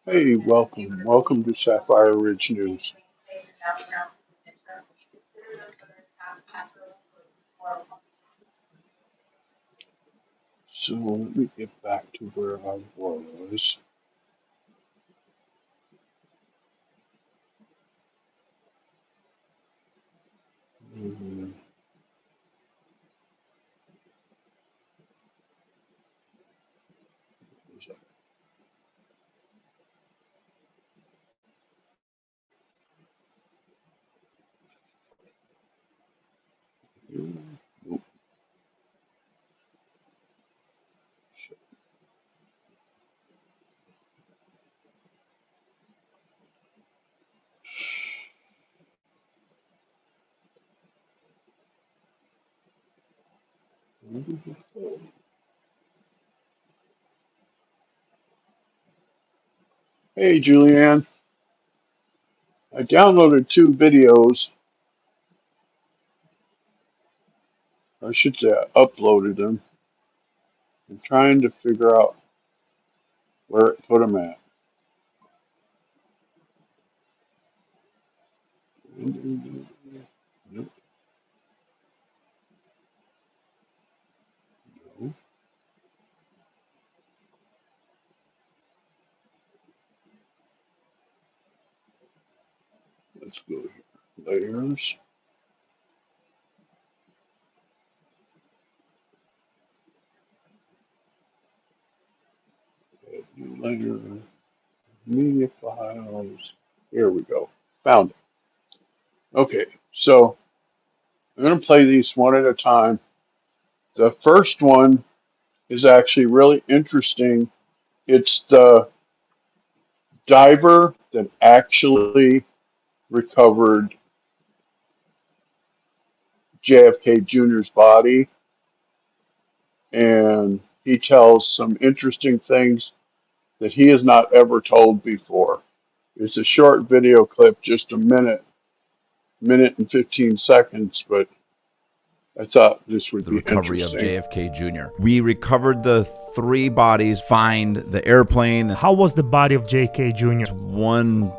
Hey, welcome. Welcome to Sapphire Ridge News. So let me get back to where I was. Hmm, nope, where did it go? Hey, Julianne. I downloaded two videos. I should say I uploaded them. I'm trying to figure out where it put them at. Nope, no. Let's go here. Layers. Add new layer. Media files. Here we go. Found it. Okay, so I'm going to play these one at a time. The first one is actually really interesting. It's the diver that actually recovered JFK Jr.'s body, and he tells some interesting things that he has not ever told before. It's a short video clip, just a minute and 15 seconds, but I thought this would The be recovery of interesting. JFK Jr. We recovered the three bodies, find the airplane. How was the body of JK Jr.? One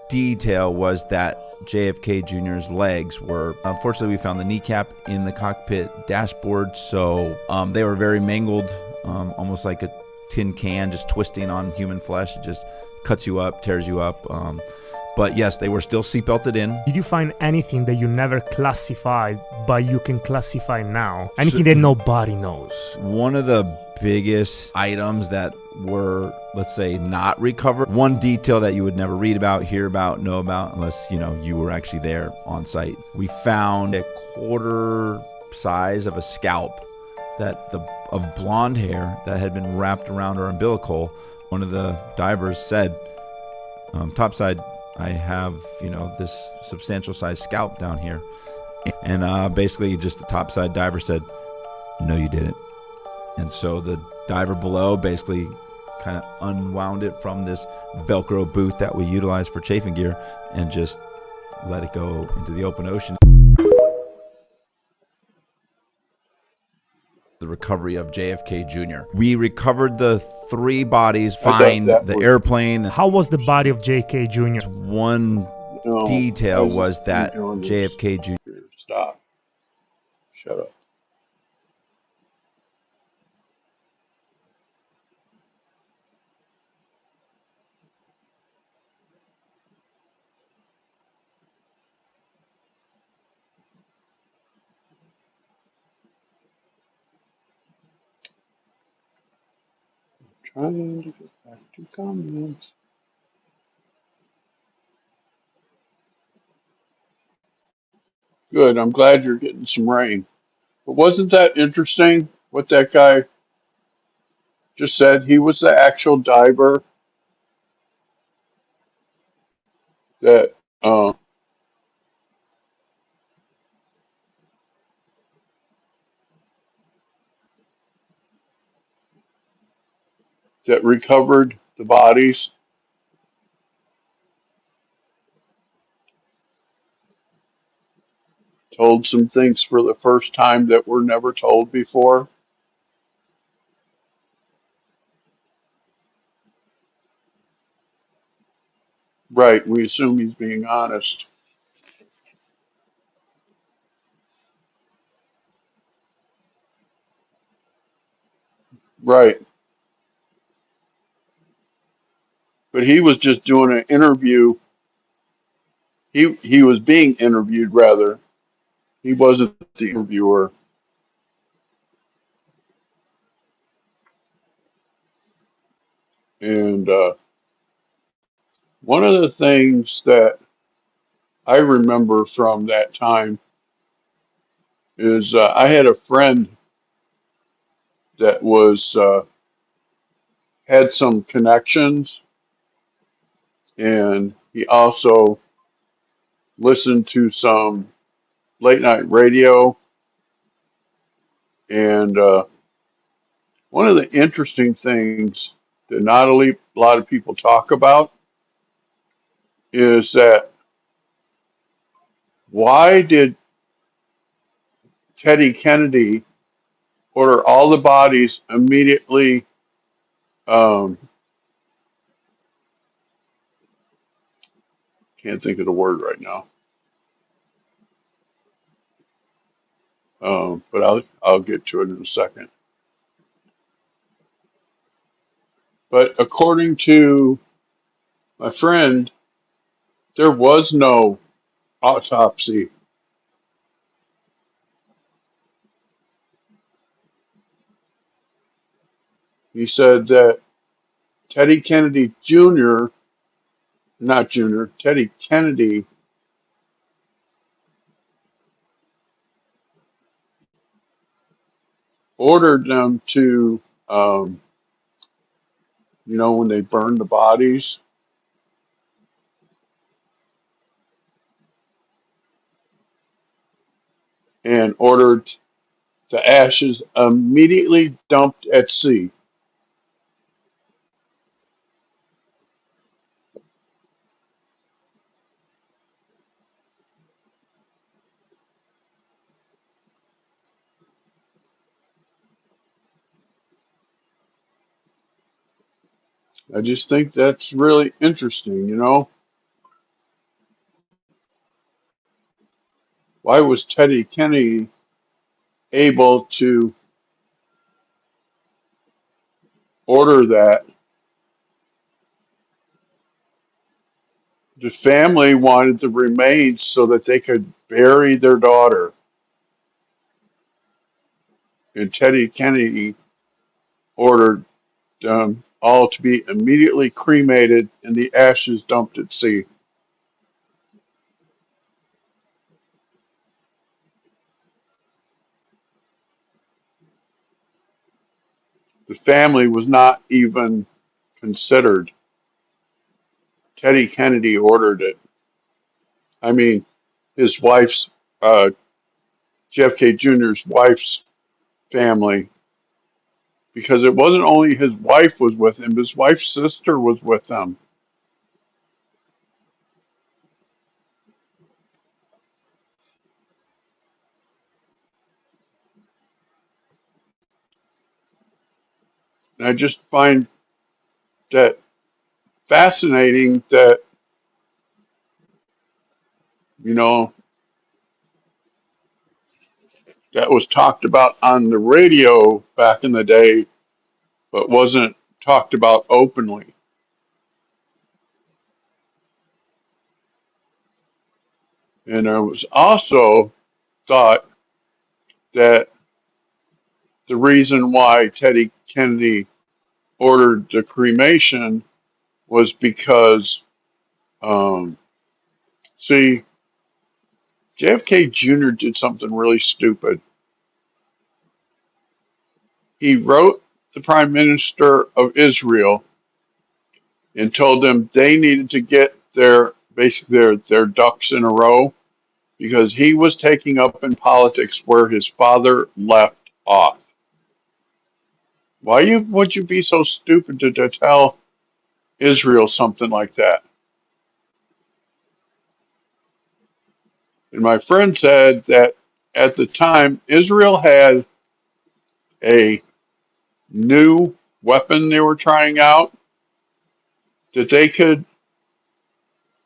detail was that JFK Jr.'s legs were, unfortunately, we found the kneecap in the cockpit dashboard, so they were very mangled, almost like a tin can just twisting on human flesh. It just cuts you up, tears you up. But yes, they were still seatbelted in. Did you find anything that you never classified, but you can classify now? Anything that nobody knows? One of the biggest items that were, let's say, not recovered, one detail that you would never read about, hear about, know about, unless, you were actually there on site. We found a quarter size of a scalp of blonde hair that had been wrapped around her umbilical. One of the divers said, topside, I have, this substantial size scalp down here. And basically just the topside diver said, no, you didn't. And so the diver below basically kind of unwound it from this Velcro boot that we utilize for chafing gear and just let it go into the open ocean. The recovery of JFK Jr. We recovered the three bodies, find the airplane. How was the body of JK Jr.? One detail was that JFK Jr. Stop. Shut up. Trying to get back to comments. Good. I'm glad you're getting some rain. But wasn't that interesting what that guy just said? He was the actual diver that uh, that recovered the bodies. Told some things for the first time that were never told before. Right. We assume he's being honest. Right. But he was just doing an interview. He was being interviewed rather. He wasn't the interviewer. And one of the things that I remember from that time is I had a friend that was had some connections, and he also listened to some late night radio. And one of the interesting things that not a lot of people talk about is that why did Teddy Kennedy order all the bodies immediately? Um, can't think of the word right now, but I'll get to it in a second. But according to my friend, there was no autopsy. He said that Teddy Kennedy Jr., not Jr., Teddy Kennedy ordered them to, um, when they burned the bodies, and ordered the ashes immediately dumped at sea. I just think that's really interesting. Why was Teddy Kennedy able to order that? The family wanted the remains so that they could bury their daughter, and Teddy Kennedy ordered them all to be immediately cremated and the ashes dumped at sea. The family was not even considered. Teddy Kennedy ordered it. I mean, his wife's, JFK Jr.'s wife's family, because it wasn't only his wife was with him, his wife's sister was with them. And I just find that fascinating that, you know, that was talked about on the radio back in the day, but wasn't talked about openly. And I was also thought that the reason why Teddy Kennedy ordered the cremation was because, um, see, JFK Jr. did something really stupid. He wrote the Prime Minister of Israel and told them they needed to get their ducks in a row because he was taking up in politics where his father left off. Why would you be so stupid to tell Israel something like that? And my friend said that at the time Israel had a new weapon they were trying out that they could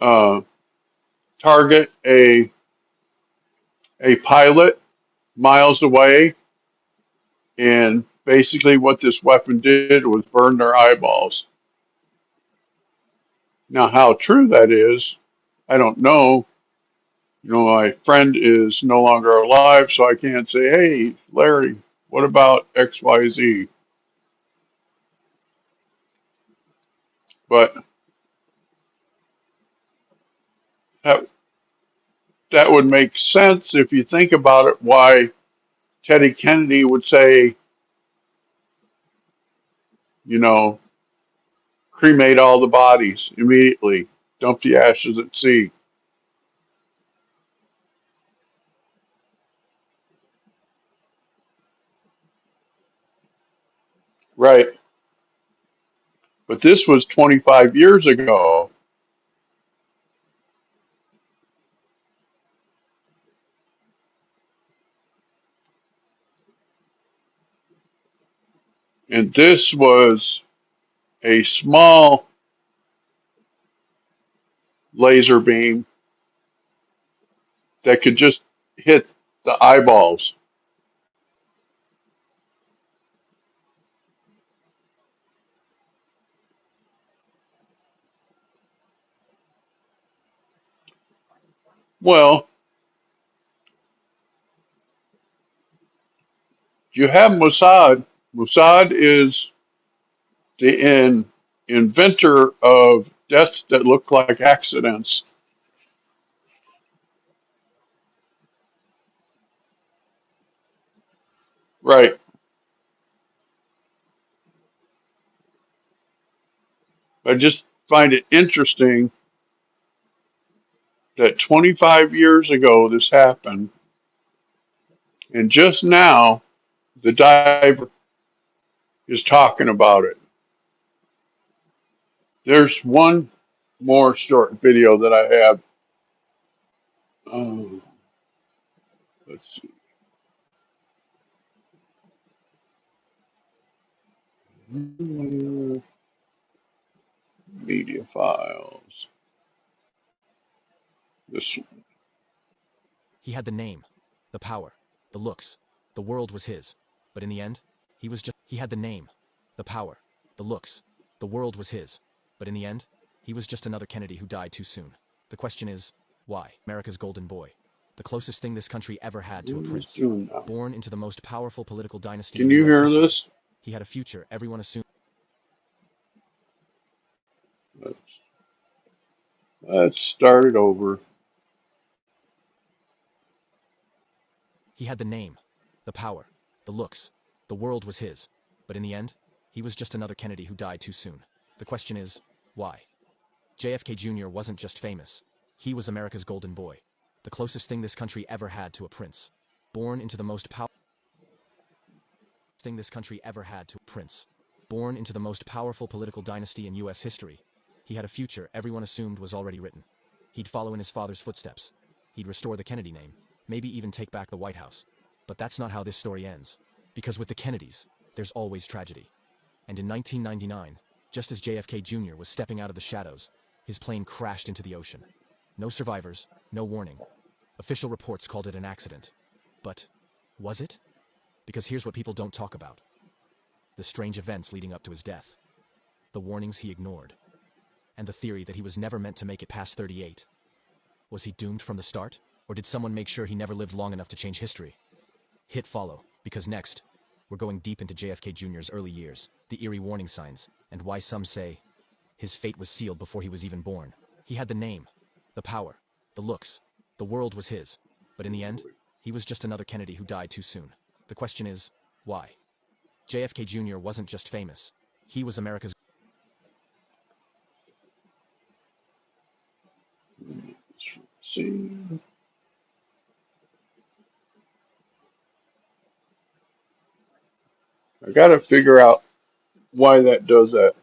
uh, target a pilot miles away, and basically what this weapon did was burn their eyeballs. Now, how true that is, I don't know. You know, my friend is no longer alive, so I can't say, "Hey, Larry, what about XYZ?" But that, that would make sense if you think about it, why Teddy Kennedy would say, you know, cremate all the bodies immediately, dump the ashes at sea. Right. But this was 25 years ago. And this was a small laser beam that could just hit the eyeballs. Well, you have Mossad. Mossad is the inventor of deaths that look like accidents. Right. I just find it interesting that 25 years ago this happened, and just now the diver is talking about it. There's one more short video that I have. Oh, let's see. Media files. This He had the name, the power, the looks. The world was his. But in the end, he had the name, the power, the looks. The world was his. But in the end, he was just another Kennedy who died too soon. The question is, why? America's golden boy. The closest thing this country ever had to a what is prince. doing now? Born into the most powerful political dynasty Can in you U.S. hear history. this? He had a future everyone assumed. Let's, let's start it over. He had the name, the power, the looks. The world was his. But in the end, he was just another Kennedy who died too soon. The question is, why? JFK Jr. wasn't just famous. He was America's golden boy. The closest thing this country ever had to a prince. Born into the most powerful thing this country ever had to a prince. Born into the most powerful political dynasty in U.S. history. He had a future everyone assumed was already written. He'd follow in his father's footsteps. He'd restore the Kennedy name, maybe even take back the White House. But that's not how this story ends. Because with the Kennedys, there's always tragedy. And in 1999, just as JFK Jr. was stepping out of the shadows, his plane crashed into the ocean. No survivors, no warning. Official reports called it an accident. But was it? Because here's what people don't talk about. The strange events leading up to his death. The warnings he ignored. And the theory that he was never meant to make it past 38. Was he doomed from the start? Or did someone make sure he never lived long enough to change history? Hit follow, because next, we're going deep into JFK Jr.'s early years, the eerie warning signs, and why some say his fate was sealed before he was even born. He had the name, the power, the looks. The world was his. But in the end, he was just another Kennedy who died too soon. The question is, why? JFK Jr. wasn't just famous. He was America's... Let's see. I got to figure out why that does that.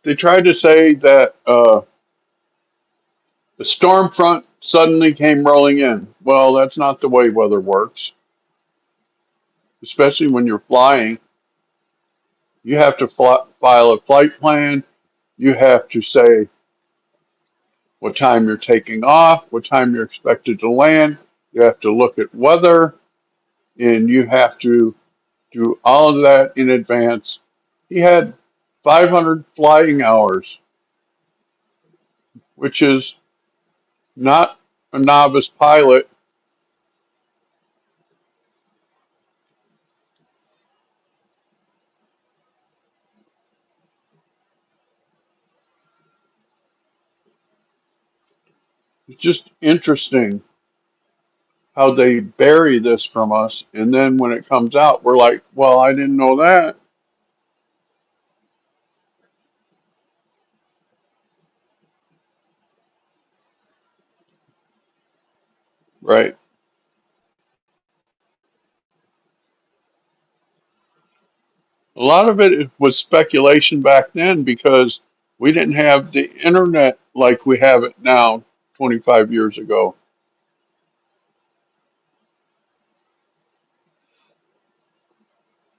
They tried to say that The storm front suddenly came rolling in. Well, that's not the way weather works, especially when you're flying. You have to file a flight plan. You have to say what time you're taking off, what time you're expected to land. You have to look at weather, and you have to do all of that in advance. He had 500 flying hours, which is not a novice pilot. It's just interesting how they bury this from us, and then when it comes out, we're like, well, I didn't know that. Right. A lot of it was speculation back then because we didn't have the internet like we have it now 25 years ago.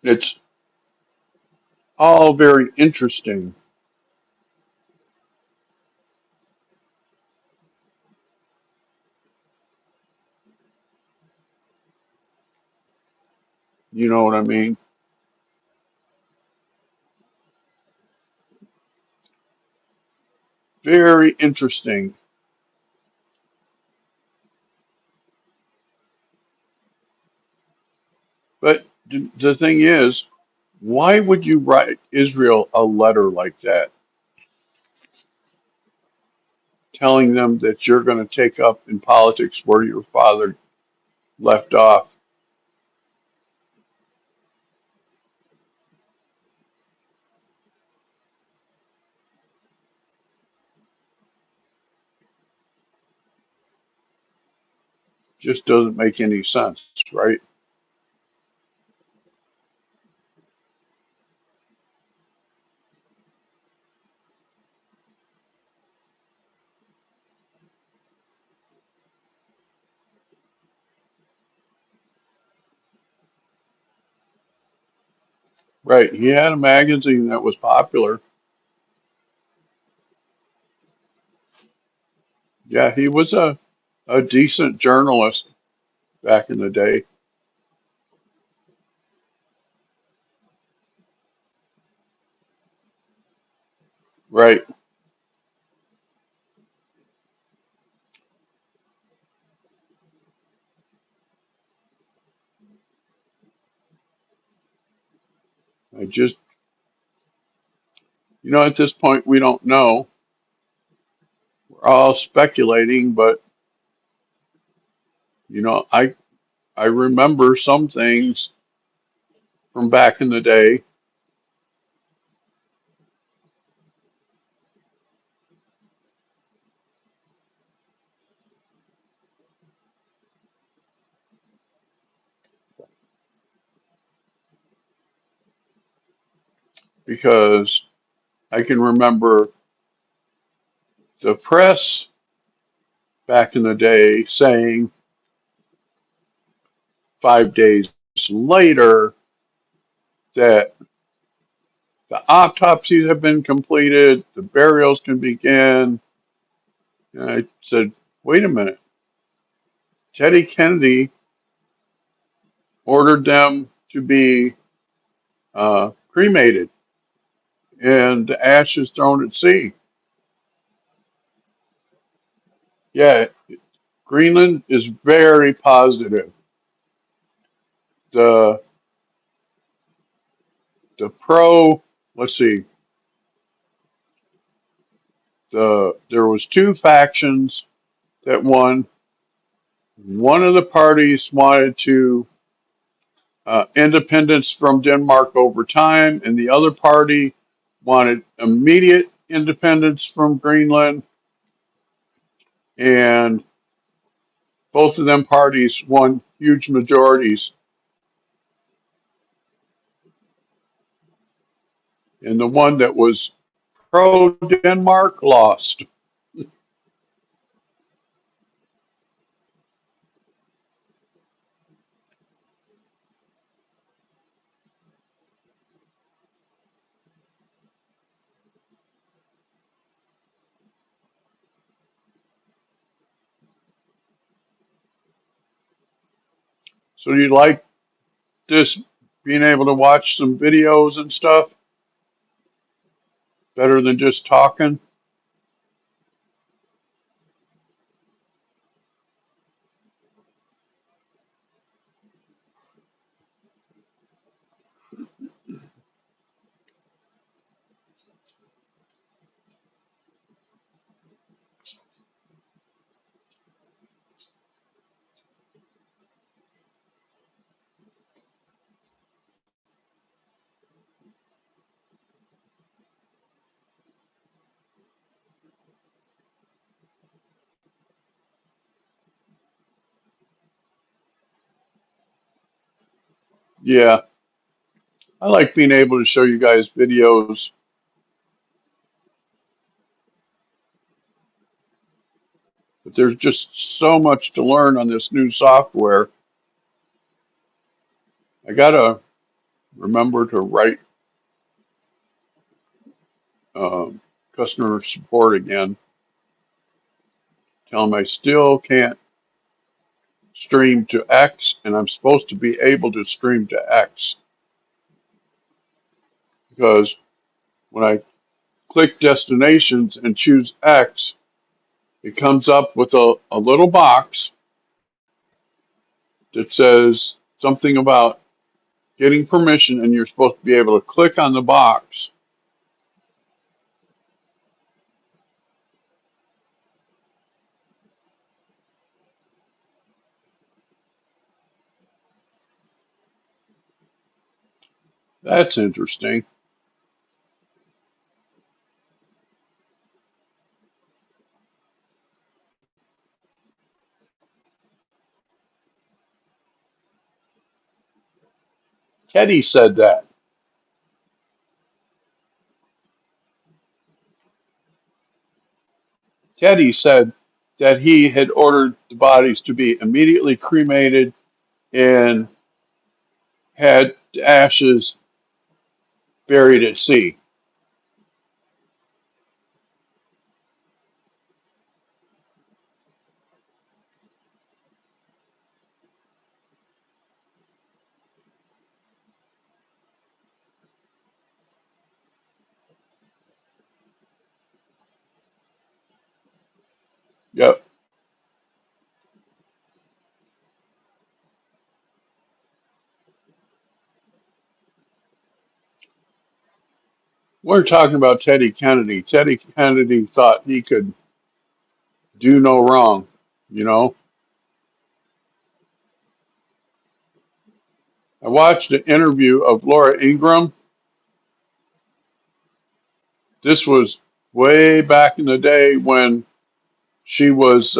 It's all very interesting. You know what I mean? Very interesting. But the thing is, why would you write Israel a letter like that, telling them that you're going to take up in politics where your father left off? Just doesn't make any sense, right? Right. He had a magazine that was popular. Yeah, he was a decent journalist back in the day. Right. I just, at this point, we don't know. We're all speculating, but, I remember some things from back in the day because I can remember the press back in the day saying 5 days later that the autopsies have been completed, the burials can begin. And I said, wait a minute. Teddy Kennedy ordered them to be cremated and the ashes thrown at sea. Yeah, Greenland is very positive. The the pro, let's see, there was two factions that won. One of the parties wanted to independence from Denmark over time, and the other party wanted immediate independence from Greenland. And both of them parties won huge majorities, and the one that was pro Denmark lost. So do you like this, being able to watch some videos and stuff better than just talking? Yeah, I like being able to show you guys videos, but there's just so much to learn on this new software. I gotta remember to write um, customer support again. Tell them I still can't stream to X, and I'm supposed to be able to stream to X because when I click destinations and choose X, it comes up with a little box that says something about getting permission, and you're supposed to be able to click on the box. That's interesting. Teddy said that. Teddy said that he had ordered the bodies to be immediately cremated and had the ashes buried at sea. Yep. We're talking about Teddy Kennedy. Teddy Kennedy thought he could do no wrong, you know. I watched an interview of Laura Ingraham. This was way back in the day when she was,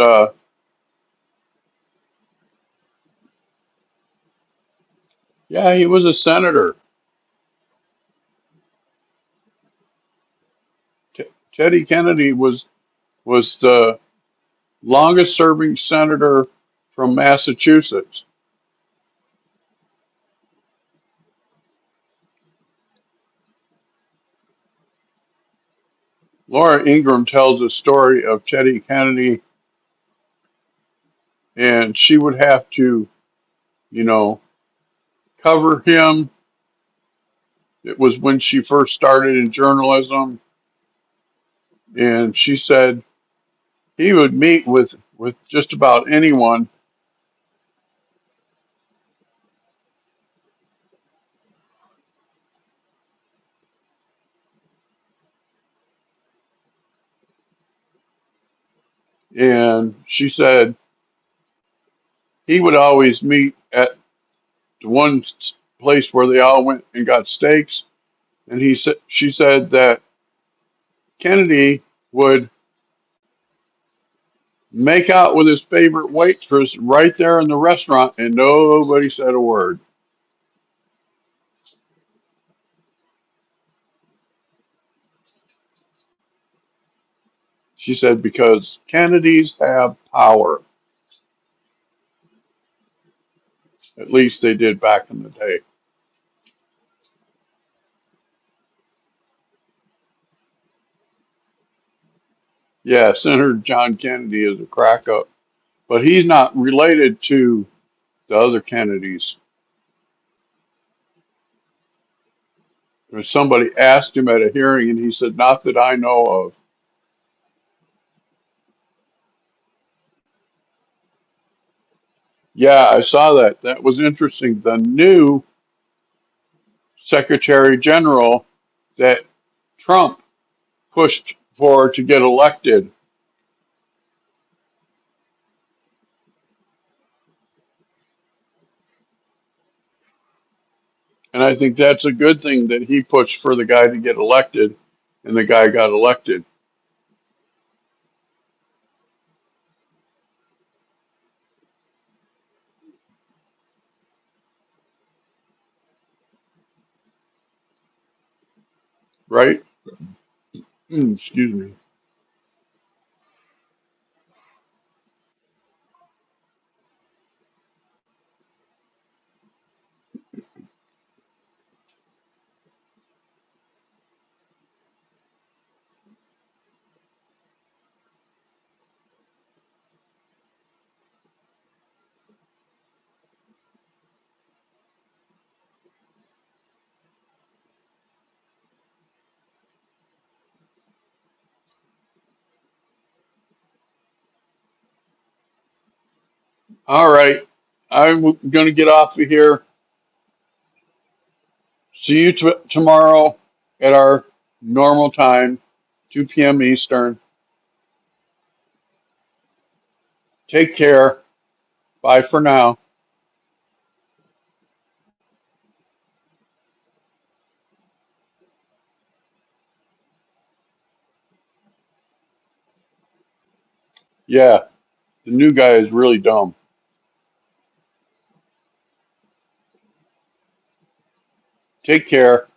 yeah, he was a senator. Teddy Kennedy was the longest serving senator from Massachusetts. Laura Ingraham tells a story of Teddy Kennedy, and she would have to, you know, cover him. It was when she first started in journalism, and she said he would meet with just about anyone, and she said he would always meet at the one place where they all went and got steaks, and she said that Kennedy would make out with his favorite waitress right there in the restaurant, and nobody said a word. She said because Kennedys have power. At least they did back in the day. Yeah, Senator John Kennedy is a crack up, but he's not related to the other Kennedys. If somebody asked him at a hearing, and he said, "Not that I know of." Yeah, I saw that. That was interesting. The new Secretary General that Trump pushed for to get elected. And I think that's a good thing that he pushed for the guy to get elected, and the guy got elected. Right? Excuse me. All right. I'm going to get off of here. See you tomorrow at our normal time, 2 p.m. Eastern. Take care. Bye for now. Yeah, the new guy is really dumb. Take care.